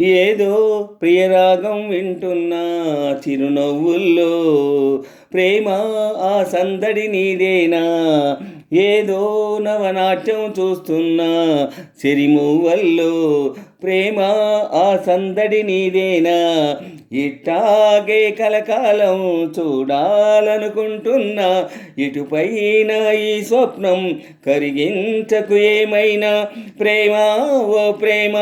ఏదో ప్రియరాగం వింటున్నా చిరునవ్వుల్లో ప్రేమ ఆ సందడి నీదేనా. ఏదో నవనాట్యం చూస్తున్నా సిరిమువ్వల్లో ప్రేమ ఆ సందడి నీదేనా. ఇట్టాగే కలకాలం చూడాలనుకుంటున్నా ఇటుపైన ఈ స్వప్నం కరిగించకు ఏమైనా. ప్రేమ ఓ ప్రేమ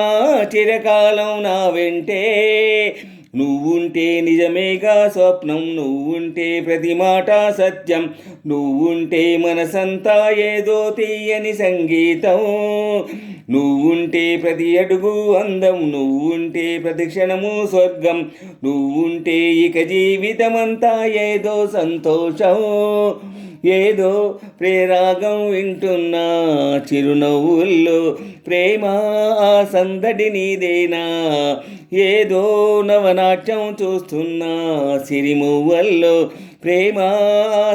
చిరకాలం నా వెంటే నువ్వుంటే నిజమేగా స్వప్నం. నువ్వుంటే ప్రతి మాట సత్యం. నువ్వుంటే మనసంతా ఏదో తీయని సంగీతం. నువ్వుంటే ప్రతి అడుగు అందం. నువ్వుంటే ప్రతి క్షణము స్వర్గం. నువ్వుంటే ఇక జీవితమంతా ఏదో సంతోషం. ఏదో ప్రేరాగం వింటున్నా చిరునవ్వుల్లో ప్రేమ ఆ సందడి నీదేనా. ఏదో నవనాట్యం చూస్తున్నా సిరిమువ్వల్లో ప్రేమ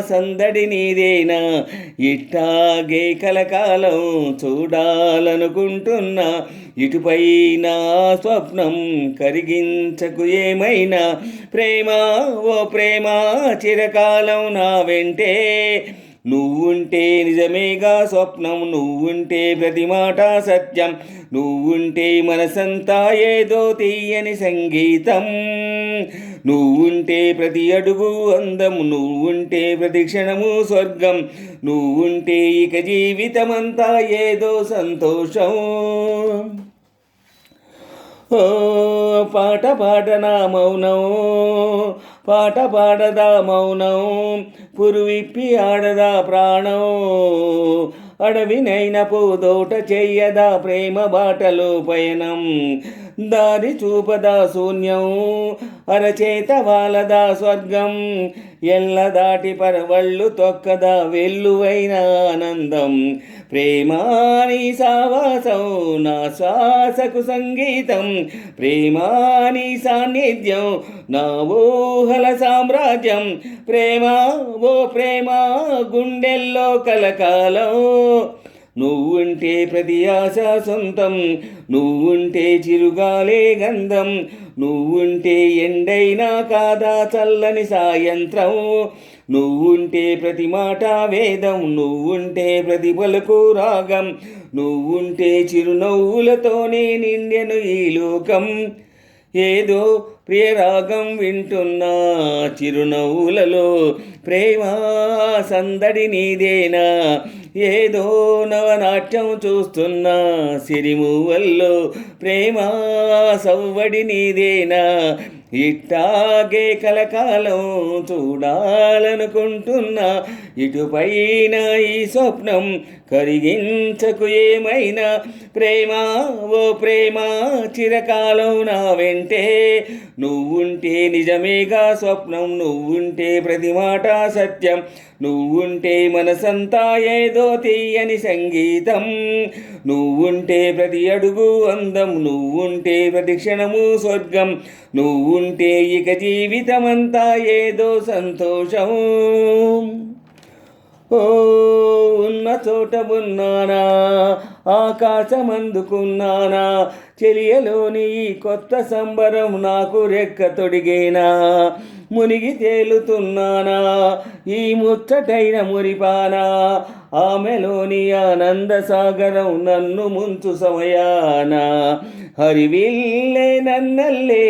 సందడి నీదేనా. ఇట్టాగే కలకాలం చూడాలనుకుంటున్నా ఇటుపైన స్వప్నం కరిగించకు ఏమైనా. ప్రేమ ఓ ప్రేమ చిరకాలం నా వెంటే నువ్వుంటే నిజమేగా స్వప్నం. నువ్వుంటే ప్రతి మాట సత్యం. నువ్వుంటే మనసంతా ఏదో తీయని సంగీతం. నువ్వుంటే ప్రతి అడుగు అందం. నువ్వుంటే ప్రతి క్షణము స్వర్గం. నువ్వుంటే ఇక జీవితమంతా ఏదో సంతోషం. ఓ పాట పాడనా మౌనం, పాట పాడదా మౌనం, పురువిప్పి ఆడదా ప్రాణం. అడవినైన పూదోట చెయ్యదా ప్రేమ బాటలో పయనం. దారి చూపదా శూన్యం, అరచేత వాలదా స్వర్గం. ఎల్ల దాటి పరవళ్ళు తొక్కదా వెల్లువైన ఆనందం. ప్రేమాని సావాసం నా శ్వాసకు సంగీతం. ప్రేమాని సాన్నిధ్యం నా ఊహల సామ్రాజ్యం. ప్రేమ ఓ ప్రేమ గుండెల్లో కలకాలం. నువ్వుంటే ప్రతి ఆశ సొంతం. నువ్వుంటే చిరుగాలే గంధం. నువ్వుంటే ఎండైనా కాదా చల్లని సాయంత్రం. నువ్వుంటే ప్రతి మాట వేదం. నువ్వుంటే ప్రతి పలుకు రాగం. నువ్వుంటే చిరునవ్వులతోనే నిండెను ఈ లోకం. ఏదో ప్రియరాగం వింటున్నా చిరునవ్వులలో ప్రేమ సందడి నీదేనా. ఏదో నవనాట్యం చూస్తున్నా సిరిమువ్వల్లో ప్రేమ సవ్వడి నీదేనా. ఇట్టాగే కలకాలం చూడాలనుకుంటున్నా ఇటుపైన ఈ స్వప్నం కరిగించకు ఏమైనా. ప్రేమ ఓ ప్రేమ చిరకాలం నా వెంటే నువ్వుంటే నిజమేగా స్వప్నం. నువ్వుంటే ప్రతి మాట సత్యం. నువ్వుంటే మనసంతా ఏదో తీయని సంగీతం. నువ్వుంటే ప్రతి అడుగు అందం. నువ్వుంటే ప్రతి క్షణము స్వర్గం. నువ్వుంటే ఇక జీవితమంతా ఏదో సంతోషం. ఓ ఉన్న చోట ఉన్నానా, ఆకాశమందుకున్నానా. చెలియలోని ఈ కొత్త సంబరం నాకు రెక్క తొడిగేనా. మునిగి తేలుతున్నానా ఈ ముచ్చటైన మురిపానా. ఆమెలోని ఆనంద సాగరం నన్ను ముంచు సమయాన. హరివిల్లే నన్నల్లే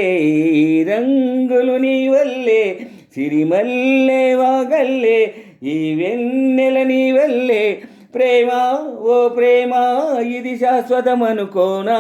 రంగులు నీ వల్లే. సిరిమల్లే వాగల్లే ఈ వెన్నెల నీ వల్లే. ప్రేమ ఓ ప్రేమ ఇది శాశ్వతమనుకోనా.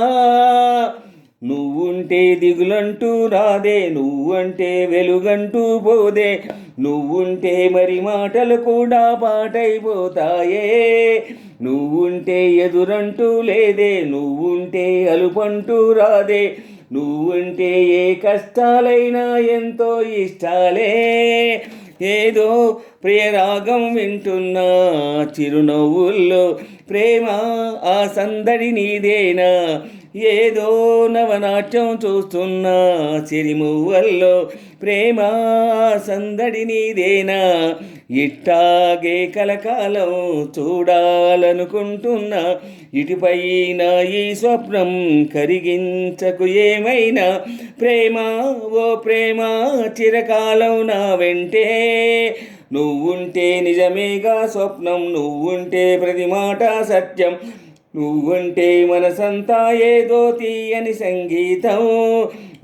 నువ్వుంటే దిగులంటూ రాదే. నువ్వంటే వెలుగంటూ పోదే. నువ్వుంటే మరి మాటలు కూడా పాటైపోతాయే. నువ్వుంటే ఎదురంటూ లేదే. నువ్వుంటే అలుపంటూ రాదే. నువ్వుంటే ఏ కష్టాలైనా ఎంతో ఇష్టాలే. ఏదో ప్రియరాగం వింటున్నా చిరునవ్వుల్లో ప్రేమ ఆ సందడి నీదేనా. ఏదో నవనాట్యం చూస్తున్నా సిరిమువ్వల్లో ప్రేమ సందడి నీదేనా, ఇట్టాగే కలకాలం చూడాలనుకుంటున్నా, ఇటుపైన ఈ స్వప్నం కరిగించకు ఏమైనా, ప్రేమ ఓ ప్రేమ చిరకాలం నా వెంటే, నువ్వుంటే నిజమేగా స్వప్నం, నువ్వుంటే ప్రతి మాట సత్యం, నువ్వుంటే మనసంతా ఏదో తీయని సంగీతం,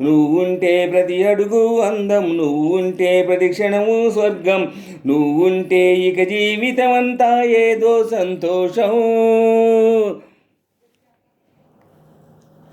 నువ్వుంటే ప్రతి అడుగు అందం, నువ్వుంటే ప్రతి క్షణము స్వర్గం, నువ్వుంటే ఇక జీవితం అంతా ఏదో సంతోషం.